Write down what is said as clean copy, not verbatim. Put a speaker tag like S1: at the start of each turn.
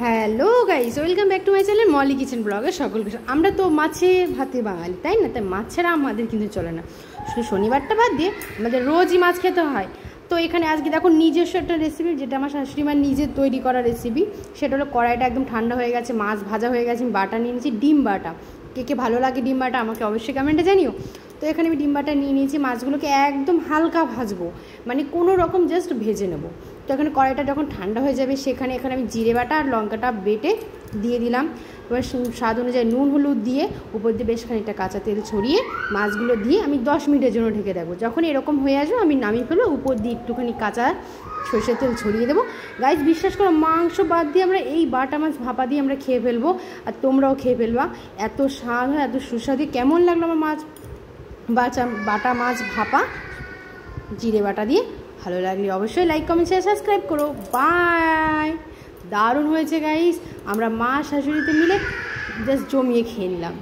S1: Hello guys, welcome back to my channel Molly kitchen ব্লগে সকলকে। আমরা তো মাছে ভাতে বাঙালি, তাই না? তাই মাছ ছাড়া আমাদের কিন্তু চলে না। শুধু শনিবারটা বাদ দিয়ে আমাদের রোজই মাছ খেতে হয়। তো এখানে আজকে দেখো নিজস্ব একটা রেসিপি, যেটা আমার শাশুড়ি মা নিজে তৈরি করা রেসিপি। সেটা হলো কড়াইটা একদম ঠান্ডা হয়ে গেছে, মাছ ভাজা হয়ে গেছে, আমি বাটা নিয়ে নিয়েছি, ডিম বাটা। কে কে ভালো লাগে ডিম বাটা আমাকে অবশ্যই কমেন্টে জানিও। তো এখানে আমি ডিম বাটা নিয়ে নিয়েছি, মাছগুলোকে একদম হালকা ভাজবো, মানে কোনো রকম জাস্ট ভেজে নেবো। তো এখানে কড়াইটা যখন ঠান্ডা হয়ে যাবে এখানে আমি জিরে বাটা আর লঙ্কাটা বেটে দিয়ে দিলাম। এবার স্বাদ অনুযায়ী নুন হলুদ দিয়ে উপর দিয়ে বেশ খানিকটা কাঁচা তেল ছড়িয়ে মাছগুলো দিয়ে আমি 10 মিনিটের জন্য ঢেকে দেবো। যখন এরকম হয়ে আসবে আমি নামিয়ে ফেলবো, উপর দিয়ে একটুখানি কাঁচা সরষের তেল ছড়িয়ে দেবো। গাইস, বিশ্বাস করো, মাংস বাদ দিয়ে আমরা এই বাটা মাছ ভাপা দিয়ে আমরা খেয়ে ফেলবো, আর তোমরাও খেয়ে ফেলবা। এত স্বাদ হয়, এত সুস্বাদু। কেমন লাগলো আমার বাটা মাছ ভাপা জিরে বাটা দিয়ে? ভালো লাগলে অবশ্যই লাইক কমেন্ট শেয়ার সাবস্ক্রাইব করো। বাই। দারুণ হয়েছে গাইস, আমরা মা শাশুড়িতে মিলে জাস্ট জমিয়ে খেয়ে নিলাম।